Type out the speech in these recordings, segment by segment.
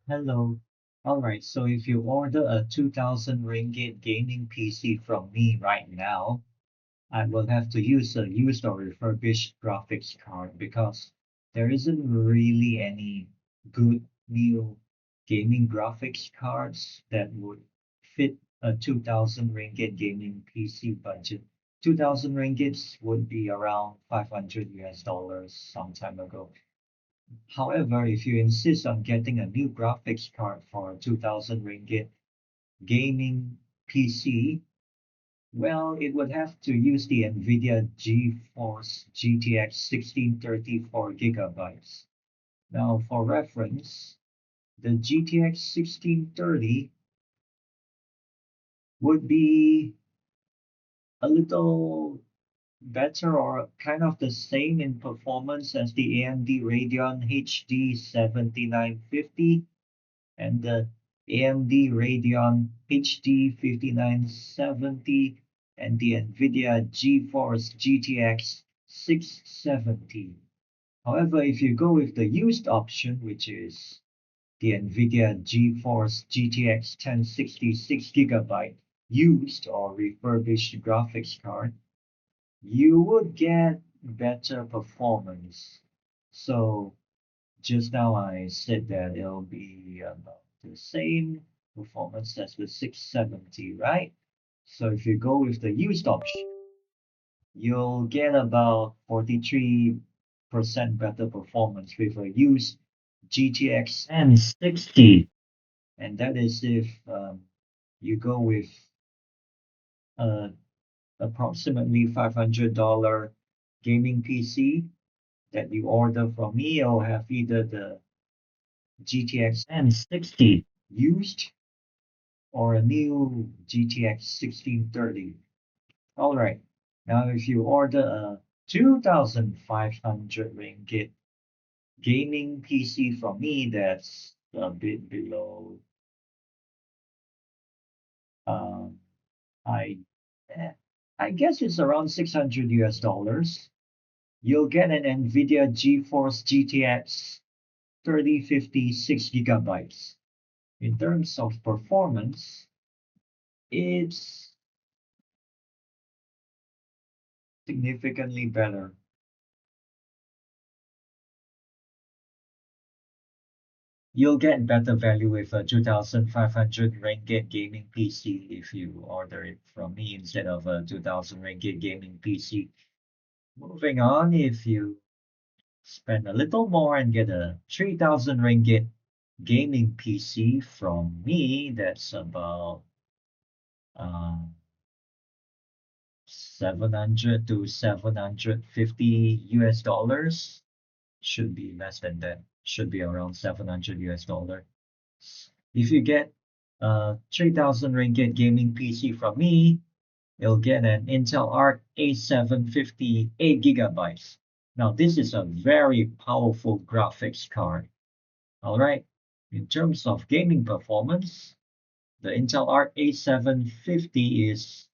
Hello. Alright, so if you order a 2000 ringgit gaming PC from me right now, I will have to use a used or refurbished graphics card because there isn't really any good new gaming graphics cards that would fit a 2000 ringgit gaming PC budget. 2000 ringgits would be around 500 US dollars some time ago. However, if you insist on getting a new graphics card for 2000 ringgit gaming PC, well, it would have to use the Nvidia GeForce GTX 1630 4 GB. Now, for reference, the GTX 1630 would be a little better or kind of the same in performance as the AMD Radeon HD 7950 and the AMD Radeon HD 5970 and the Nvidia GeForce GTX 670. However, if you go with the used option, which is the Nvidia GeForce GTX 1060 6 GB used or refurbished graphics card, you would get better performance. So just now I said that it'll be about the same performance as the 670, right? So if you go with the used option, you'll get about 43% better performance with a used GTX 1060. And that is if you go with uh, approximately $500 gaming PC that you order from me, or have either the GTX 1060 used or a new GTX 1630. All right. Now, if you order a 2,500 ringgit gaming PC from me, that's a bit below, um, I, eh, I guess it's around 600 US dollars. You'll get an Nvidia GeForce GTX 3050 6 GB. In terms of performance, it's significantly better. You'll get better value with a 2,500 ringgit gaming PC if you order it from me instead of a 2,000 ringgit gaming PC. Moving on, if you spend a little more and get a 3,000 ringgit gaming PC from me, that's about uh, 700 to 750 US dollars. Should be less than that. Should be around 700 US dollar. If you get a 3,000 ringgit gaming PC from me, you'll get an Intel Arc A750 8 GB. Now, this is a very powerful graphics card. All right. In terms of gaming performance, the Intel Arc A750 is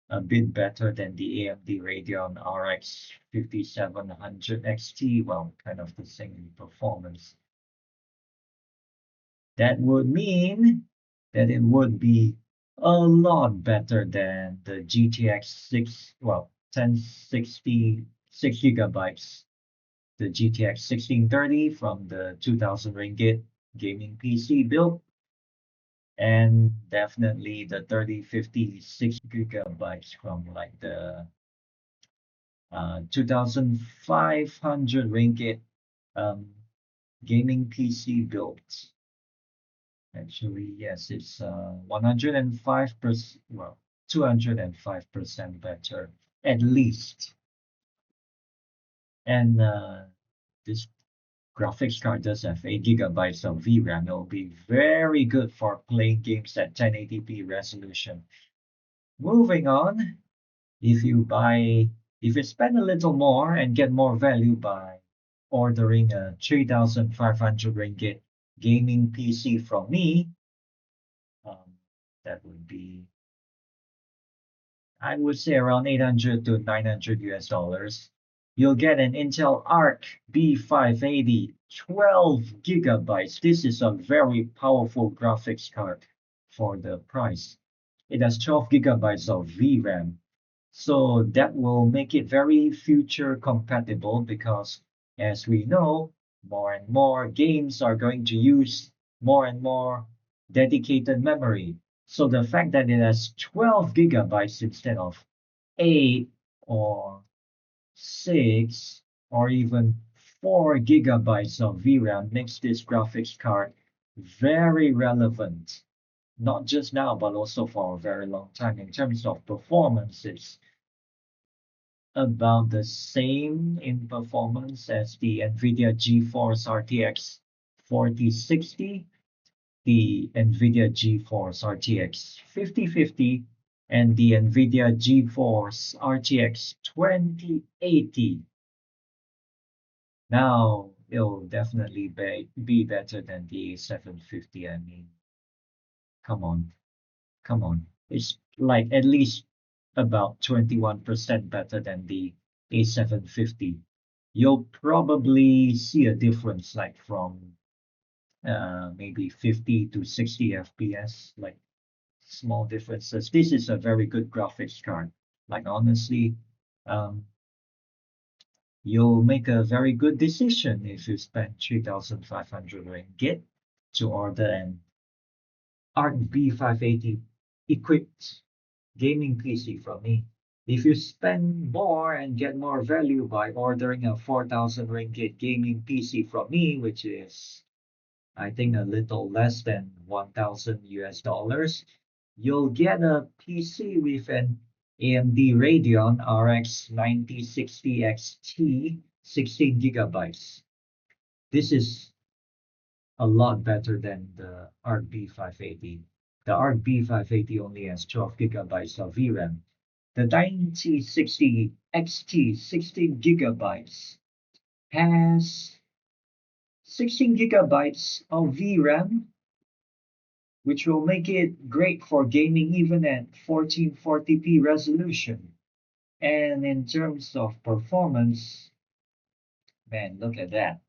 a bit better than the AMD Radeon RX 5700 XT. Well, kind of the same performance. That would mean that it would be a lot better than the GTX 1060 6 GB, the GTX 1630 from the 2000 ringgit gaming PC build, and definitely the 3050 6 GB from like the 2500 ringgit um, gaming PC builds. Actually, yes, it's 105%, well, 205% better at least. And this graphics card does have 8 GB of VRAM. It'll be very good for playing games at 1080p resolution. Moving on, if you buy, if you spend a little more and get more value by ordering a 3,500 ringgit gaming PC from me, um, that would be, I would say, around 800 to 900 US dollars. You'll get an Intel Arc B580, 12 gigabytes. This is a very powerful graphics card for the price. It has 12 gigabytes of VRAM. So that will make it very future compatible because, as we know, more and more games are going to use more and more dedicated memory. So the fact that it has 12 gigabytes instead of 8 or 6 or even 4 gigabytes of VRAM makes this graphics card very relevant, not just now, but also for a very long time. In terms of performance, it's about the same in performance as the Nvidia GeForce RTX 4060, the Nvidia GeForce RTX 5050, and the Nvidia GeForce RTX 2080. Now, it'll definitely be better than the A750. I mean, come on, come on. It's like at least about 21% better than the A750. You'll probably see a difference like from maybe 50 to 60 FPS, like small differences. This is a very good graphics card. Like honestly, um, you'll make a very good decision if you spend 3,500 ringgit to order an ARC B580 equipped gaming PC from me. If you spend more and get more value by ordering a 4,000 ringgit gaming PC from me, which is I think a little less than 1,000 US dollars, you'll get a PC with an AMD Radeon RX 9060 XT 16 gigabytes. This is a lot better than the ARC B580. The ARC B580 only has 12 gigabytes of VRAM. The 9060 XT 16 gigabytes has 16 gigabytes of VRAM, which will make it great for gaming even at 1440p resolution. And in terms of performance, man, look at that.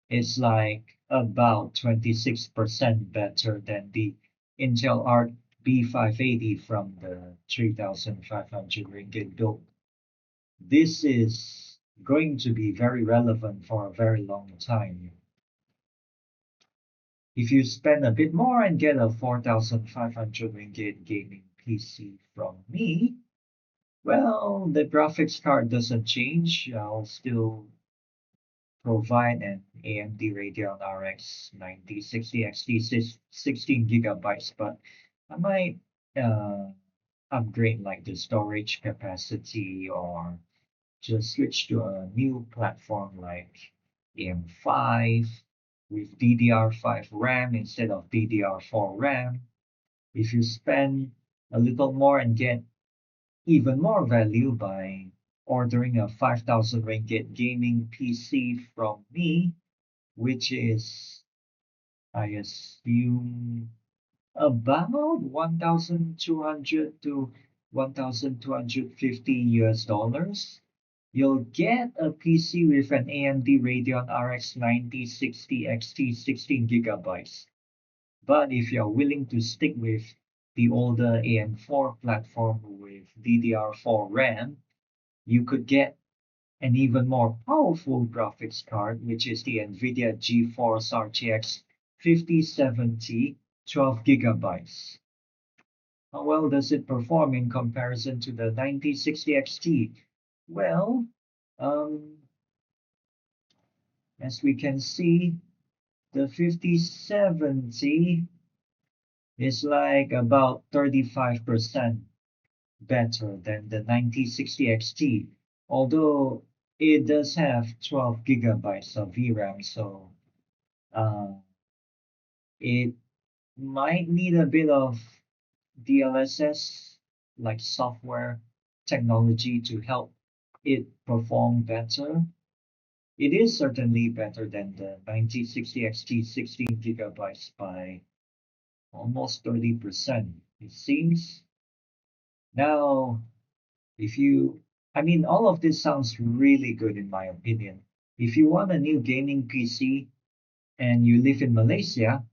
It's like about 26% better than the Intel Arc B580 from the 3,500 ringgit build. This is going to be very relevant for a very long time. If you spend a bit more and get a 4,500 ringgit gaming PC from me, well, the graphics card doesn't change. I'll still provide an AMD Radeon RX 9060 XT 16 gigabytes, but I might uh, upgrade like the storage capacity or just switch to a new platform like AM5 with DDR5 RAM instead of DDR4 RAM. If you spend a little more and get even more value by ordering a 5,000 ringgit gaming PC from me, which is, I assume, about 1,200 to 1,250 US dollars. You'll get a PC with an AMD Radeon RX 9060 XT 16 gigabytes. But if you're willing to stick with the older AM4 platform with DDR4 RAM, you could get an even more powerful graphics card, which is the Nvidia GeForce RTX 5070 12 gigabytes. How well does it perform in comparison to the 9060 XT? Well, um, as we can see, the 5070 is like about 35% better than the 9060 XT, although it does have 12 gigabytes of VRAM, so uh, it might need a bit of DLSS, like software technology, to help it perform better. It is certainly better than the 9060 XT 16 gigabytes by almost 30%, it seems. Now, if you I mean, all of this sounds really good in my opinion. If you want a new gaming PC and you live in Malaysia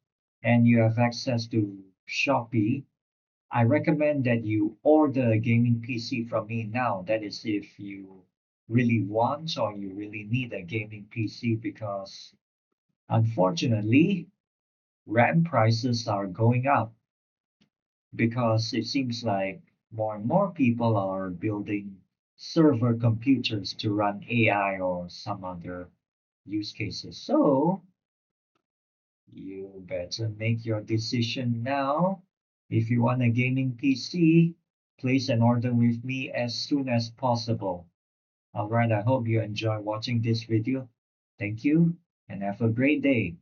and you have access to Shopee, I recommend that you order a gaming PC from me now. That is if you really want or you really need a gaming PC because unfortunately, RAM prices are going up because it seems like more and more people are building server computers to run AI or some other use cases. So you better make your decision now. If you want a gaming PC, place an order with me as soon as possible. Alright, I hope you enjoy watching this video. Thank you and have a great day.